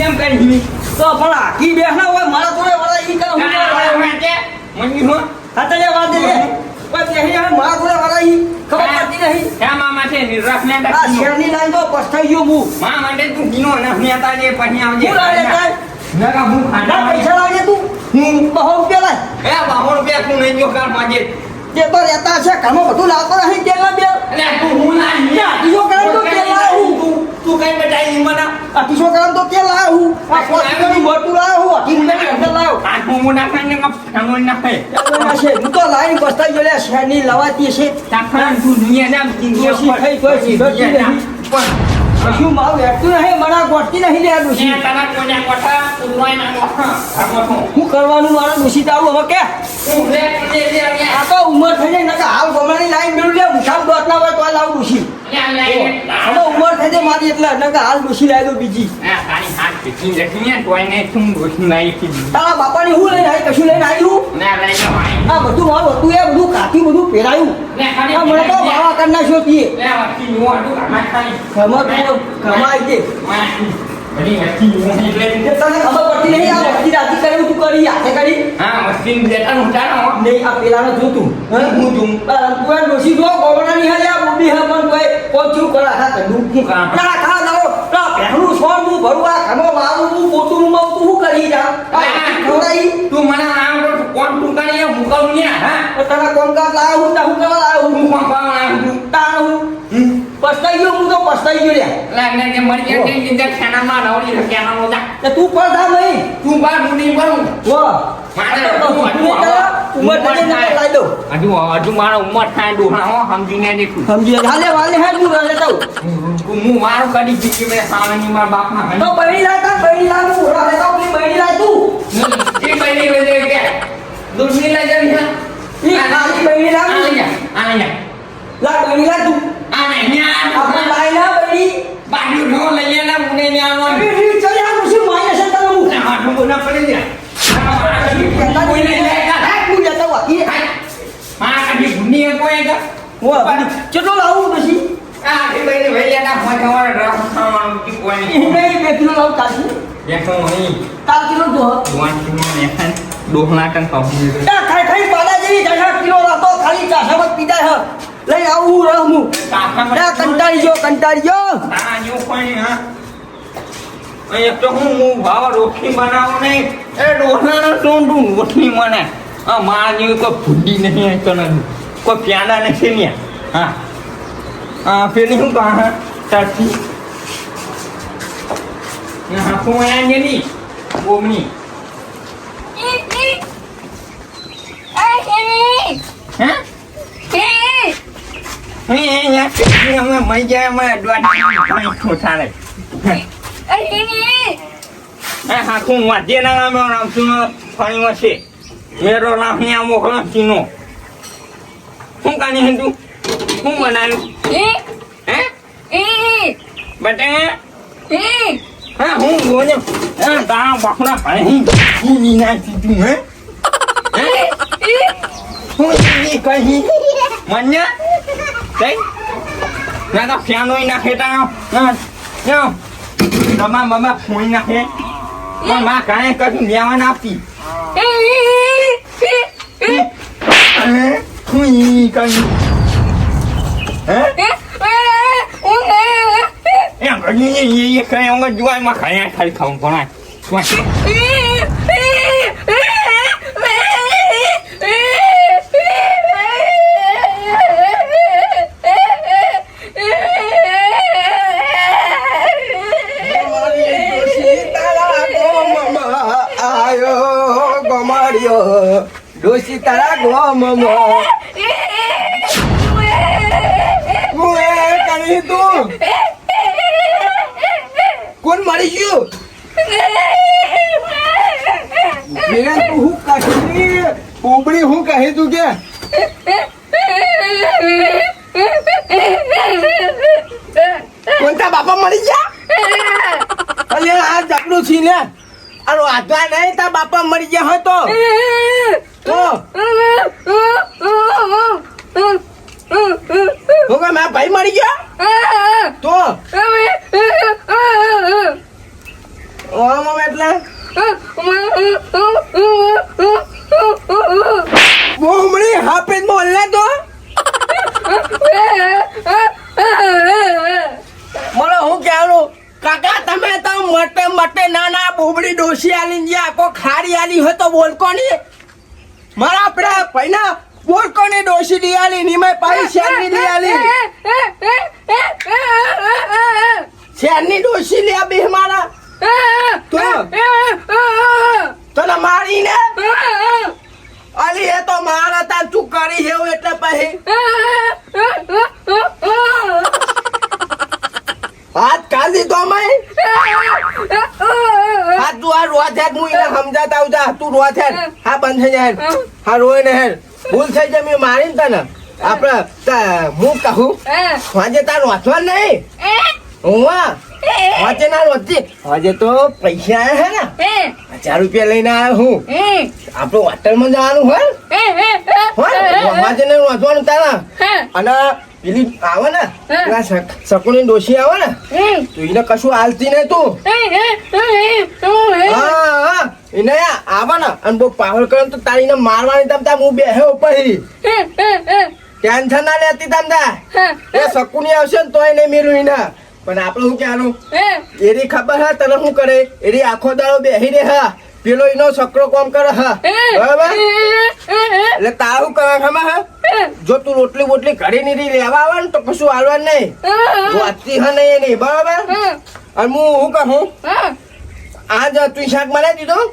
કેમ કરી તો પણ આખી બેહના હોય મારા જોડે વાળા ઈ કરો હું મંગી હો હાતલે વાત દે કોઈ બેહી હવે મારા જોડે વાળા ઈ ખબર પડતી નહીં ક્યાં મામા છે નિરખ ને આ શેરની લાઈન તો પસ્તાઈ ગયો હું માં માટે તું ગીનો ન નેતા જે પછી આવજે હું લાવે કાય નકા હું ના પૈસા લાગે તું હું 200 રૂપિયા લાય એ 200 રૂપિયા તું નહીં જો કર માજે તે તો રહેતા છે ઘરમાં બધું લાવતો નહીં તેલ ના બે અલે તું હું ના અઢીસો ગ્રામ તો તેલ લાવ્યો હું તું કઈ બટાઈ મને 800 ગ્રામ તો તેલ લાવ્યો હું આ 5 કિલોની બોટલ લાવ્યો હું 8 રૂપિયાની અંદર લાવ્યો આ હું ના ખાને કપ ખાનો ના ખાય છે હું તો લાઈન પસ્તાઈ ગયો લે શેરની લવાતી છે તાખણ તું દુનિયા નામ દોશી થઈ ગયો સીધો નહીં શું મારું વેઠતું નહીં મારા ગોઠતી નહીં લે દોશી તારા કોના કોઠા તું લોય ના કોઠા આ કોઠો હું કરવાનું મારા દોશી તારું હવે કે તું લે આ તો ઉંમર થઈ જાય નકા હાલ ગમણાની લાઈન મેળવી લે મુસાબ દોત ના હોય તો લાવું દોશી હવે ઉંમર થઈ જાય મારી એટલે નકા હાલ દોશી લાવી દો બીજી તારી હાથ પીકી જખીને તોયને તું ગોઠી નાઈ કી તારા બાપાની હું લઈને આવી કશું લઈને આવી હું ના લઈ લો આ બધું મારું હતું એ બધું કાકી બધું પહેરાયું આ મને તો બાવા કરી નાખ્યો તીએ લે વાકી નો આડું આમાં ખાઈ કમાઈ દે બધી વસ્તી નો એટલે તને ખબર પડતી નહીં આ વસ્તી રાતી કર્યું તું કરી હાથે કરી હા મસ્તી બેટા ઉઠાનો નહીં આ પેલાનો જોતું હું તું તું ડોસી જો ગોવડાની હાલે આ બોબી હે પણ કોઈ પોચું કરા હા કદું હું કામ ના ખા લાવો ના પહેલું સોન હું ભરું આ ઘનો મારું હું પોતું માં તું હું કરી જા થોડાઈ તું મને આમ તો કોણ તું કરી મુકાવ ને હા તને કોણ કા લાવ હું તા હું કરવા લાવ હું કોણ પાવ ના હું તાણ હું પસ્તાઈ ગયો હું તો પસ્તાઈ ગયો રે લાગને કે મરી ગયા કે ઇન્જેક્શન ખાનામાં નવરી રક્યાનો નો જા તે તું પડતા નહીં તું બાર મુની કરું વાહ મારે ઉમર થઈ જાય લાઈ દો હજુ મારો ઉંમર થાય ડોહા હો સમજીને દેખું સમજી હાલે વાલે હે હું રહે તો હું મારું કરી દીધી મેં સાવની મારા બાપના તો બૈરી લાતા બૈરી લાતું રહે તો પેલી બૈરી લાતું એ બૈરી વેદે કે દૂરની લઈ જવી છે ઈ ખાલી બૈરી લાતું આને લા બૈરી લાતું આને ન્યા આપણે લાઈ ના બૈરી બાજુ નો લઈ લેના મુને ન્યા નો બૈરી ચલ આ મુસી માય છે તને હું આ ઢો ના પડી જા કોઈ લઈ લે હા હું જતો વાકી માં કદી ભૂની કોઈ કે વો ચલો લાવું પછી આ એ બૈરી ભૈયાના ફોન તમારે રામ ખાવાનું કી કોઈ એ નહીં 2 કિલો લાવ કાઢી દેખો અહીં 4 કિલો જો વાન કિલો ને ડોહના ટન પાઉં તા ખાઈ ખાઈ પાડા જેવી 10 કિલો લાતો ખાલી ચાસામાં પીડાય હ લઈ આવું રહું ના કંટાળી જો આ જો કોઈ હા એક તો હું ભાવ રોટલી બનાવું નહીં એ ડોહના ટોંડું રોટલી મને આ માર જેવી કોઈ ફૂડી નહીં તને કોઈ પ્યાડા નથી ને હા આ પેલી હું કહા હા ચાચી હા હું આયા જેની બોમની હા અમે મઈ જાય અમે દોડી ખોટા રે હા હું વાજે ના નામ રામ છું ફણી છે મેરો નામ ને મોકલો ચીનો હું કાની હિન્દુ હું બનાવ્યું હે બટા હા હું બોલે હા તારા બાપડા ભાઈ હું ની ના તું હે હું ની કહી મન્ય કઈ ના તો ફ્યાનો નાખે તા ના તમામ મામા ફોઈ નાખે માં કાંઈ કશું લેવા ના આપતી ફોઈ કઈ હે એ કઈ અંગ જોવાય માં ખાયા ખાલી ખાવું ભણાય ડોસી તારા ગોમમાં હું એ કરી તું કોણ મરી ગયું તું હું કહી ઉબડી હું કહી તું કે કોણતા બાપા મરી ગયા અલે આ જબડું છી ને અરે આધા નહીં તા બાપા મરી ગયા હોય તો મેં ભાઈ મરી ગયા તો ઓમ ઓમ એટલે બોમડી હાફેજ મોલ્લે તો મને હું કહેવાનું કાકા તમે તો મટે મટે નાના બોબડી ડોસી આલી જે આખો ખારી આલી હોય તો બોલકો ની મારા આપણે પૈના બોલકો ની ડોસી દી આલી ની મેં પાઈ શેરની દી આલી શેરની ડોસી લે બે મારા તો તને મારી ને અલી એ તો મારા તા તું કરી હેવ એટલે પછી હાથ કાઢી તો મેં હાથ તું આ રોવા થયા હું એને સમજાતા આવતા તું રોવા થયા હા બંધ થઈ જાય હા રોય ને હેર ભૂલ થઈ જાય મેં મારી તને આપણે હું કહું આજે તાર વાંચવા નહીં હું વાંચે ના રોતી આજે તો પૈસા આયા હે ને 1000 રૂપિયા લઈને આવ્યો હું આપણે હોટલમાં જવાનું હોય વાંચે ને વાંચવાનું તારા અને પેલી આવે ને શકુની ડોશી આવે ને તો એને કશું હાલતી નહીં તું હા એને આવે ને અને બહુ પાવર કરે તો તારી ને મારવાની તમતા હું બેહ્યો પછી ટેન્શન ના લેતી તમતા એ શકુની આવશે ને તોય નહીં મેળવું એને પણ આપણે શું કહેવાનું એની ખબર હા તને શું કરે એની આખો દાડો બેહી રહે હા પેલો એનો છકરો કામ કરે હા બરાબર એટલે તારું કરે ખબર હા જો તું રોટલી બોટલી ઘરે ની લેવા આવે ને તો કશું હાલવાનું નહીં વાંચતી હા નહીં એની બરાબર અને હું કહું આજ તું શાક બનાવી દીધું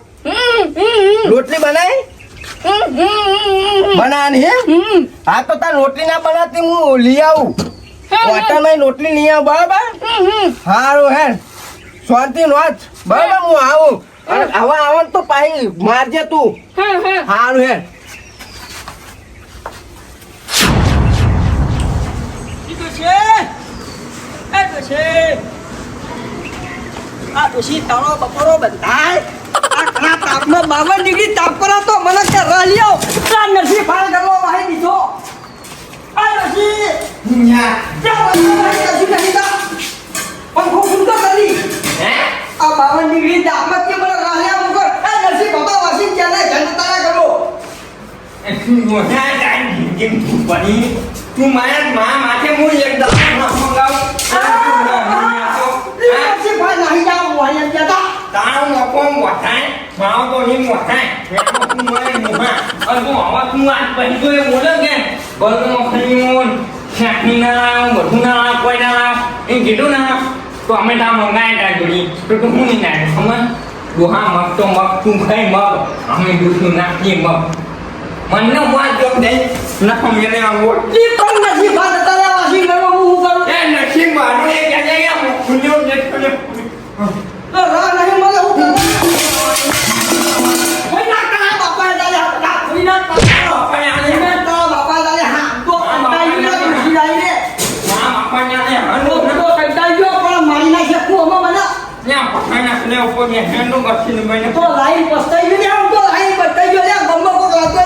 રોટલી બનાવી બનાવવાની હે હા તો તાર રોટલી ના બનાવતી હું લઈ આવું હોટલમાં રોટલી લઈ આવું બરાબર સારું હે શાંતિ નોચ બરાબર હું આવું અને હવે આવો તો પાછી મારજે તું સારું હે આ ડોશી તારો બપોરો બંધાય આ ખરા તાપમાં 52 ડિગ્રી તાપ પર તો મને કે રાલિયો તાર નથી ફાળ કરવો વાહી દીધો આ ડોશી ન્યા જાવ નથી નહીં તા પણ હું સુંદર કરી હે આ 52 ડિગ્રી તાપમાં કે મને રાલિયા મુકર આ નથી બાબા વાસી ક્યારે જનતા કરો મોઢા ડાઈ જેમ તું બની તું માયા માં માથે હું એકદમ મંગાવ તારો મોકો મોટાય મારો તો ની મોટાય મેં તું મને મોહા અને હું આવા તું આજ પછી તો એ બોલે કે બલનો ખણીમોન શાકની ના બધું ના કોઈ ના એ કીધું ના તો અમે તા મંગાય તા જોડી તો તું હું નહીં ના સમજ દોહા મગ તો મગ તું ખાઈ મગ અમે દૂધનું નાખીએ મગ મને વાત જો દે ના મેરે આવો ઈ પણ નથી વાત તારા વાસી કરો હું કરું એ નથી મારું એ કે જાય હું ખુલ્યો જે ખુલ્યો તો રા નહીં મને હું કોઈ ના કા બાપા દાલે હા કોઈ ના કા બાપા આને મે તો બાપા દાલે હા તો કંટાઈ ગયો ખુશી આવી રે માં બાપા ને હાનો તો કંટાઈ ગયો પણ મારી ના શકું અમે મને ન્યા પખાના ને ઉપર મે હેન્ડો કરશી મને તો લાઈન પસ્તાઈ ગઈ આમ તો લાઈન પસ્તાઈ ગયો લે ગમ્મો કો લાતો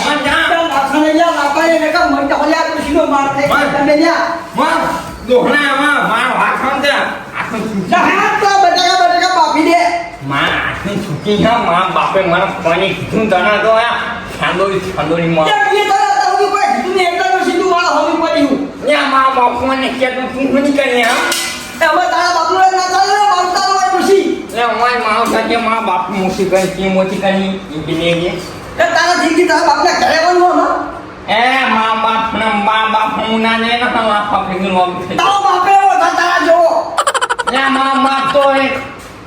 મન જા આખાને લે બાપાએ ને કા મન ઢોલ્યા તો સીધો માર થઈ તમે લ્યા માં દોહના માં માર હાથમ દે આખું હાથ તો બટાકા બાપી દે માં આખું છૂટી હા માં બાપે મારા પાણી કીધું દણા તો આ ખાંડોરી માં એ તારા તારું કોઈ કીધું ને એકલા નો સીધું મારા હોમી પડ્યું ન્યા માં બાપને કે તું નહીં કરી હા હવે તારા બાપુ ના ચાલે મારતા હોય ખુશી એ ઓય માં સાથે માં બાપ મોટી કરી કે મોટી કરી ઇન્જિનિયર એ તારા જિંદગી તારા બાપના ઘરે બનવો ને એ માં બાપ હું ના ને ના આ ફકીંગ લોગ છે તારો બાપે એવો તારા જો ન્યા માં બાપ તો એક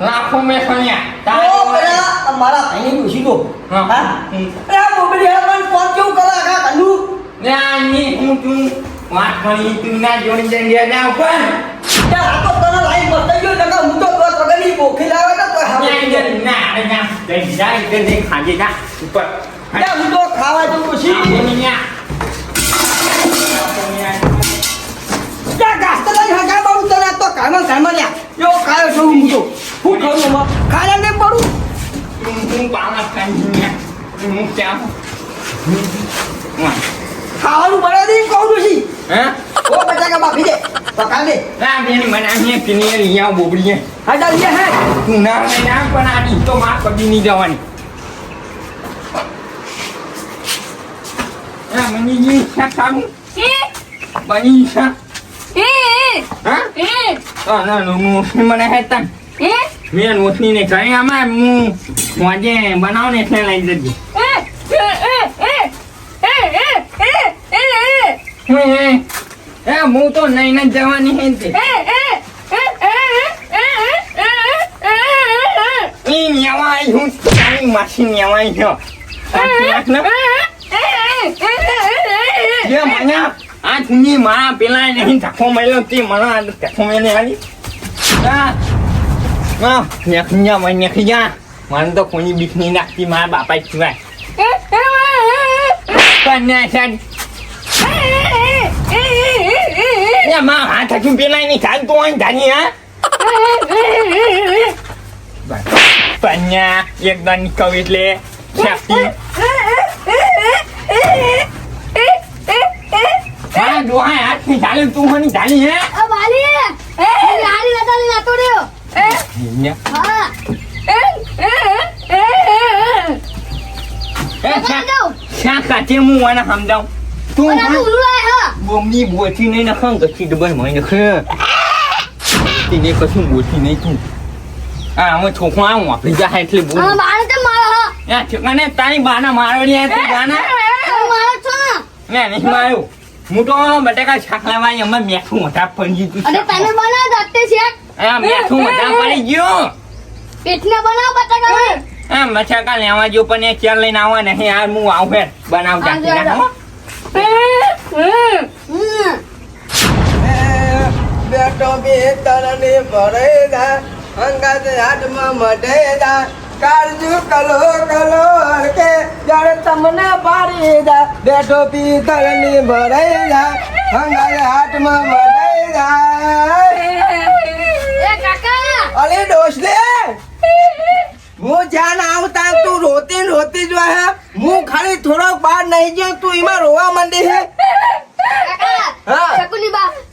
લાખો મે સણ્યા ઓ પેલા મારા ભાઈની ખુશી તો હા એ બોબડી હેરાન કોણ કેવું કરે આખા કંડુ ન્યા ની હું તું વાત કરી તું ના જોડી દે ના ઉપર આ તો તને લાઈન બતાઈ ગયો નકા હું તો બસ વગરની ભોખી લાવે તો કોઈ હવે ના જાય દે ખાજે જા ઉપર ત્યાં હું તો ખાવા જઉં ખુશી ત્યાં ગાસ્તા લઈ હગા બાબુ તને તો કાયમાં લ્યા યો ખાયો છું હું તો હું ખાઉં માં ખાલા ને પડું હું બાવા કાંઈ હું ક્યાં ખાવાનું બનાવી દઈ કહું છું હે ઓ બટાકા બાફી દે પકાવી ના બેની મને અહીંયા પીને લઈ આવ બોબડીએ હા ચાલ લે હે તું ના લઈને આવ પણ આ દી તો માર કદી નહીં જવાની હા મને જી શાક ખાવું બની શાક હા ના નું મને હેતા મેં ઓછની ને ઘરે આમાં હું આજે બનાવ ને એટલે લઈ જજે હું તો નહીં જ જવાની હે તે ઈ ન્યાવાઈ હું તારી માસી ન્યાવાઈ છો જે મને આ તુની માં પેલા નહીં ધક્કો મળ્યો તે મને આ ધક્કો મેને આવી મને તો કોની બીક નહીં નાખતી મારા બાપા સિવાય માં હાથ હજુ પેલા ની ચાલતું હોય ધાની હા પન્યા એકદમ કહું એટલે શક્તિ હા ડોહા હાથ થી ચાલે તું મને ધાની હે શાક કાચે હું મને સમજાવું તું બોમની બોથી નહીં નખાવ કચ્છી ડબલ મળી નખે તેને કશું બોથી નહીં તું હા અમે છોકરો આવું આપણી જા એટલે બોલ છોકરાને તારી બાના મારવાની હતી બાના મેં નહીં માર્યું હું તો બટાકા શાક લાવવા અમે મેઠું મોટા પડી ગયું મેઠું મોટા પડી ગયું બટાકા લેવા જો પણ એ ચાર લઈને આવવા નહીં યાર હું આવું હે બનાવતા બેટો બે તરને ભરેલા અંગાત હાથમાં મઢેલા કાળજુ કલો કલો હરકે જ્યારે તમને પાડી દા બેટો પી તરને ભરેલા અંગાત હાથમાં મઢેલા અરે ડોસલે હું જ્યાં આવતા તું રોતી રોતી જો હે હું ખાલી થોડોક બહાર નહીં ગયો તું એમાં રોવા માંડી હે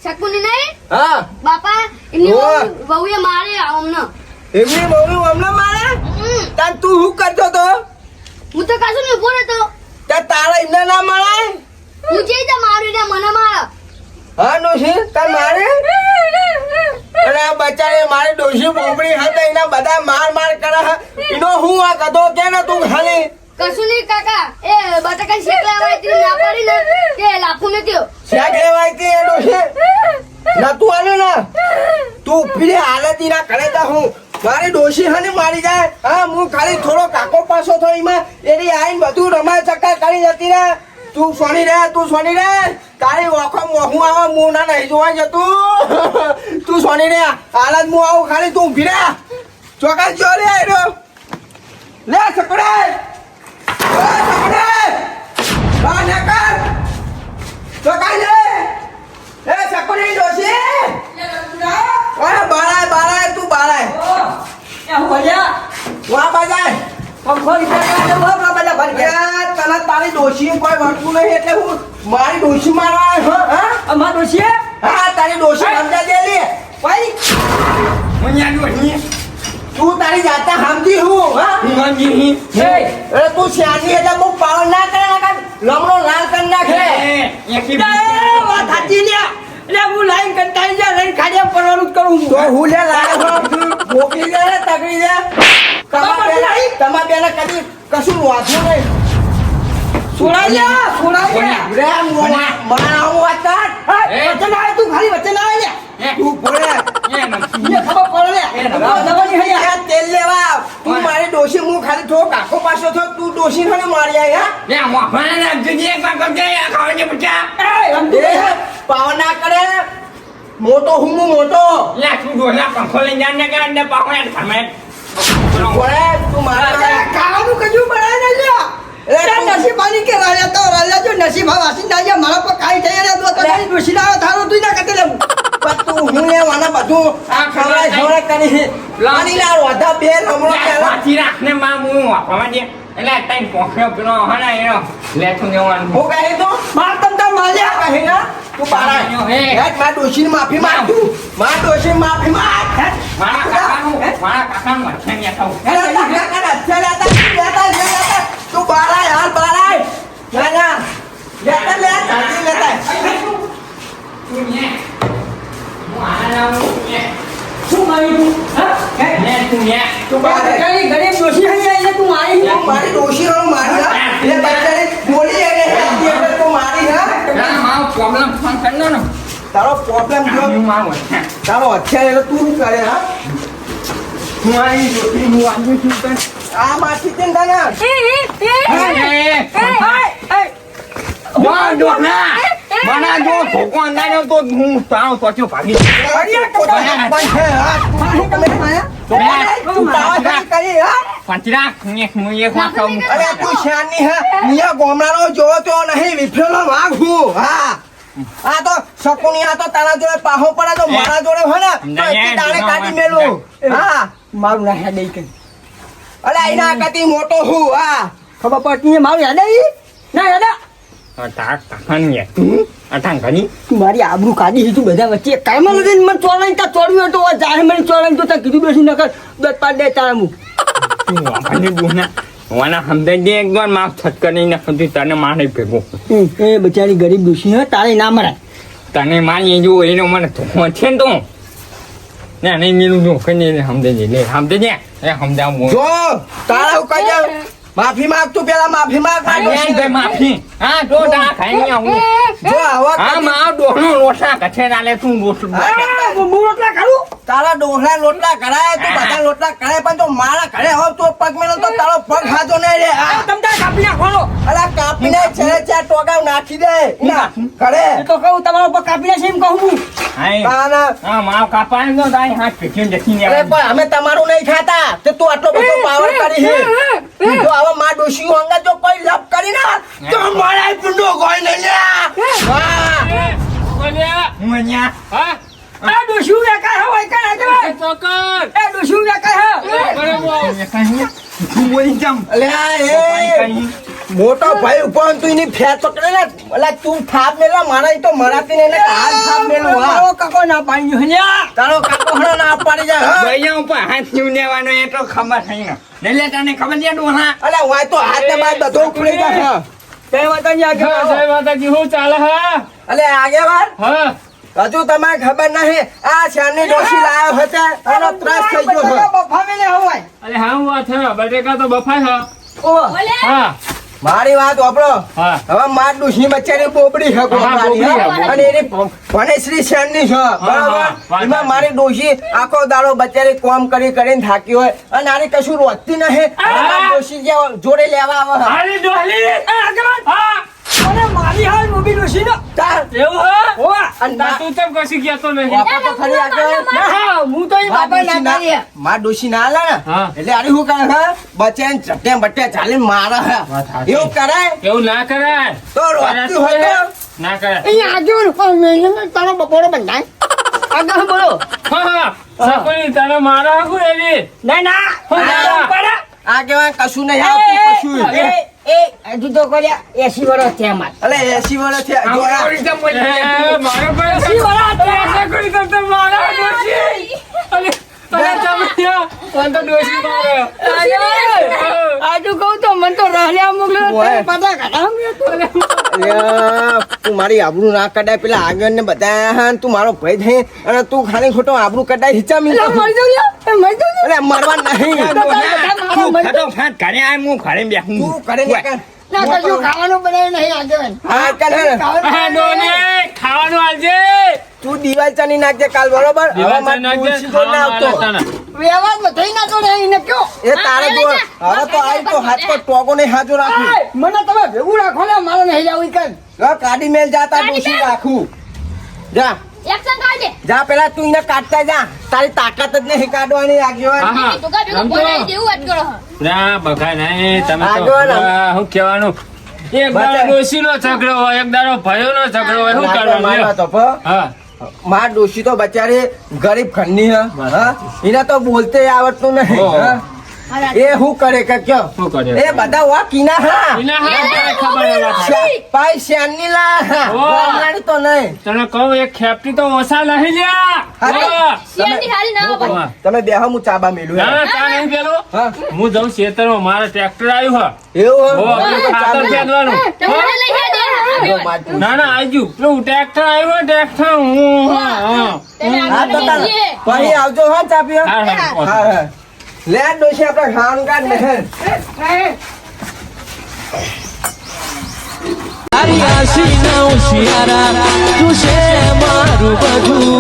શકુની નહીં હા બાપા એમની વહુએ મારે અમને એમની મમ્મી અમને મારે તાન તું શું કરતો તો હું તો કશું નહીં ઉભો રહેતો તારા એમને ના મળે હું જે રીતે મારું ને મને મારે હા ડોશી તાર મારે અને આ બચારે મારી ડોશી બોબડી હતા એના બધા માર માર કરે એનો હું આ કદો કે ને તું ખાલી કશું નહીં કાકા એ બટાકા શેક લેવાય તી ના પડી ને તે લાફુ ને કયો શેક લેવાય કે એ ડોશી ના તું આલે ના તું પીરે હાલતી ના કરે તા હું મારી ડોશી હને મારી જાય હા હું ખાલી થોડો કાકો પાસો થયો એમાં એની આઈને બધું રમાય ચક્કર કરી જતી રે તું સોની રે તારી ઓખો મોહું આવા હું ના નહીં જોવા જતું તું સોની રે હાલત હું આવું ખાલી તું ઉભી રે ચોક્કસ જો રે આયરો લે સકડે બા ને કર ચોક્કસ લે એ સકડી ડોશી ઓય બાળાય તું બાળાય વાહ બાજાય તારી ડોશી કોઈ વળતું નહીં એટલે હું મારી ડોશી મારવા હા ડોશી હા તારી ડોશી સમજા દે લે ભાઈ તું તારી જાતા સમજી હું હા તું શ્યાની એટલે હું પાવન ના કરે લમણો લાલ કરી નાખે વાત સાચી લે એટલે હું લાઈન કંટાઈ જા લઈને ખાડે પડવાનું કરું તો હું લે લાગે મોકલી દે તગડી દે તમાર બેને કદી કશું વાંધું નહીં છોડાઈ રે મારા વાત વચન આવે તું ખાલી વચન આવે લે તું બોલે એ ખબર પડે લે તેલ લેવા તું મારી ડોશી હું ખાલી થોડો કાકો પાછો થો તું ડોશી ને મારી આયા પાવના કરે મોટો હું મોટો પંખો લઈને જાને કે અંદર પાવના તમે તું મારા ખાવાનું કજુ બનાવી લ્યો નસીબાની કે રાજા તો રાજા જો નસીબ વાસી ના મારા પર કાઈ થઈ રે તો તને ડોશી ના થારો તું ના કતે લે પણ તું હું એ વાના બધું આ ખવરાય ખવરાય કરી લાની લા રોધા બે રમણો પેલા વાથી રાખને માં હું આપવા દે એટલે ટાઈમ પોખ્યો પેલો હના એનો લેતું જવાનું હું કહે તો માર તમ તાર માર લ્યા કહી ના તું બારા હેટ માં ડોશીની માફી માંગ તું માં ડોશીની માફી માંગ હેટ મારા કાકાનું અઠ્યાની ખાવ તું બારા હાલ બારા ના ના લેતા લે સાચી લેતા તું ને હું આના નામનું ને શું મારી તું હા ને તું ને તું બારા કઈ ગરીબ ડોશી હઈ આઈને તું મારી તું મારી ડોશી નો મારી હા એ બચારી બોલી એને હેતી એટલે તું મારી હા ના મારો પ્રોબ્લેમ ફોન કરનો ને તારો પ્રોબ્લેમ જો હું મારો તારો અત્યારે એટલે તું શું કરે હા હું આની જોતી હું આનું છું તને આ માથી તે ના મને જો ભોકો અંદાજો તો હું તારો તોચ્યો ભાગી પંચરા હું એક વાત કહું અરે તું શાની હે મિયા ગોમડાનો જોવો તો નહીં વિફરેલો વાઘ હું હા આ તો શકુની આ તો તારા જોડે પાહો પડે તો મારા જોડે હોય ને તો એટલી તારે કાઢી મેલું હા મારું ના યાદ આવી કઈ અરે આઈના કતી મોટો હું હા ખબર પડતી ને મારું યાદ આવી ના યાદ આ? કાકાની અઠાણ ઘણી તું મારી આબરૂ કાઢી છે તું બધા વચ્ચે કાયમાં લગીને મને ચોરાઈ તા ચોર્યું તો જાહેર મને ચોરાઈ તો તા કીધું બેસી નકર દત પાડ દે તારા મું વાપરને બોના વાના સમજાઈ દે એકવાર માફ છટકરી નાખતી તને મારે ભેગો એ બચારી ગરીબ ડોશી હે તારે ના મરાય તને મારી જો એનો મને ધોકો છે ને તો ના નહીં મેલું જો કઈ સમજે લે સમજે ને એ સમજાવું જો તારા હું કહી દઉં માફી માંગ તું પેલા માફી માંગ માફી હા તો તા ખાઈ આવું જો આવા હા માં ડોહનો લોટા કછે નાલે તું ડોસું હું રોટલા ખાલું તારા ડોહલા લોટલા કરાય તું બધા લોટલા કરાય પણ તો મારા ઘરે હોવ તો પગ મેલો તો તારો પગ હાજો નહીં રે આ તમતા કાપી નાખવાનો અલા કાપીને ચાર ચાર ટોકા નાખી દે ના ઘરે એ તો કહું તમારા ઉપર કાપી નાખે એમ કહું હું હાય તાના હા માં કાપાને તો દાઈ હાથ પીછે જતી અરે પણ અમે તમારું નહીં ખાતા તે તું આટલો બધો પાવર કરી છે જો આવા માં ડોશી અંગા જો કોઈ લપ કરી ના તો મારા પુંડો કોઈ નહીં લે હા હું અહીંયા હા આ ડોશી વેકાય હોય કાય કે ચોકર એ ડોશી વેકાય હે તું બોલી જમ અલ્યા એ મોટો ભાઈ ઉપર તું એની ફેર પકડે ને અલા તું થાપ મેલા મારા ઈ તો મરાતી ને હાલ થાપ મેલું હા મારો કાકો ના પાણી હલ્યા તારો કાકો હણો ના પાડી જાય હા ભૈયા ઉપર હાથ જીવ લેવાનો એ તો ખબર થઈ ને લે તને ખબર છે ડોહા અલા વાય તો હાથ ને બાદ બધો ઉખડી જાય હા જય માતાજી આગળ જય માતાજી હું ચાલે હા અલે આગેવાન હા હજુ તમને ખબર નહીં આ શાની ડોશી લાયો હતા એનો ત્રાસ થઈ ગયો છે બફા મેલે હોય અરે હા હું વાત હે બટેકા તો બફાય હા ઓ હા મારી વાત વાપરો હા. હવે માર ડોશી બચ્ચાની બોબડી છે ગોપાની, બોબડી, હા? અને એની ભણેશ્રી શેરની છે બરાબર વાત એમાં મારી ડોશી આખો દાડો બચ્ચારી કોમ કરી કરીને થાકી હોય અને આની કશું રોજતી નહીં મારી ડોશી જે જોડે લેવા આવે છે. અરે ડોહલી આગળ હા અરે મારી હાલ મોબી ડોશી નો તાર એવું હે ઓવા અને ના તું કેમ કશી ગયા તો નહીં વાપા તો ખરી આગળ હા હું તો એ બાપા ના કરી માર ડોશી ના આલે ને હા. એટલે આરી શું કરે છે બચ્ચાને ચટ્ટે બટ્ટે ચાલીને મારે છે વાત સાચી. એવું કરાય એવું ના કરાય તો રોજતી હોય તો ના કરાય અહીંયા આગળ તારો બપોરો બંધાય આગળ બોલો હા સકોની તને મારા હું એવી ના ના હું પડે આ કેવાય કશું નહીં આવતું કશું હજુ તો કર્યા 80 વર્ષ થયા માર અલે 80 વર્ષ થયા જો આ મારો પર 80 વર્ષ થયા સકોની કરતા મારા ડોશી અરે અરે ચમડિયા કોણ તો ડોશી મારે આજુ કહું તો મન તો રહલ્યા મોકલ્યો ઓય. પતા કાઢા અલ્યા, તું મારી આબરૂ ના કઢાય પેલા આગળ ને બધા હા, તું મારો ભાઈ થઈ અને તું ખાલી ખોટો આબરૂ કઢાય હિચામી મરી જાઉં લ્યા મરી જાઉં અરે મરવા નહીં ઘરે આય હું ઘરે બેહું તું કરે ને કર. ના કશું ખાવાનું બનાવ્યું નહીં આગળ હા કર હે. હા ડોને ખાવાનું આલજે તું દિવાલ ચાની નાખજે કાલ બરોબર હવે દિવાલ મારે નાખજે. તુલસી છોડ ના આવતો વ્યવહાર બધાય ના જોડે એને કયો એ તારે જો હવે તો આઈ તો હાથ પર ટોકો ને હાજો રાખું આય, મને તમે ભેગું રાખો ને મારે નહીં જાવું કર હવે કાઢી મેલ જાતા ડોસી રાખું જા એક્શન કાઢે જા પેલા તું એને કાઢતા જા તારી તાકાત જ નહીં કાઢવાની આગેવાન હા. ટુકા ભેગો રમતો. બોલાવી દેવું વાત કરો ના બગાય નહીં તમે તો આગળ આમ. શું કહેવાનું એક બતાય. દાડો ડોશીનો ઝઘડો હોય એક દાડો ભાઈઓનો ઝઘડો હોય શું કરવાનું મારવા લ્યો? તો પ. હા માર ડોશી તો બચારી ગરીબ ઘરની હે, હા એને તો બોલતે આવડતું નહીં ઓહો. હા? એ શું કરે કે કયો શું કરે? એ બધા વા કીના હા એના હાથ કાંઈ ખબર ન થાય. પાઈ શ્યાની લા ઓ. ગામડાની તો નહીં તને કહું એક ખેપટી તો ઓછા નહીં લ્યા. અરે. હા. શિયાળની હારી ના આવે. હા. તમે બેહો હું ચાબા મેલું ના, ના, ચા નહીં પેલો. હા હું જાઉં ખેતરમાં મારે ટ્રેક્ટર આવ્યું હે. એવું હો, પેલું ખાતર ફેરવાનું. તમારે લઈ હેડે. ના ના આજુ પેલું ટ્રેક્ટર આવ્યું હે, ટ્રેક્ટર હું હા. હા તો તાર પછી આવજો હા ચા પીવા હા, હા, હા હા લે ડોશી આપણે ખાવાનું કાઢ ને તારી આશી ના ઉશિયારા તું છે મારું બધું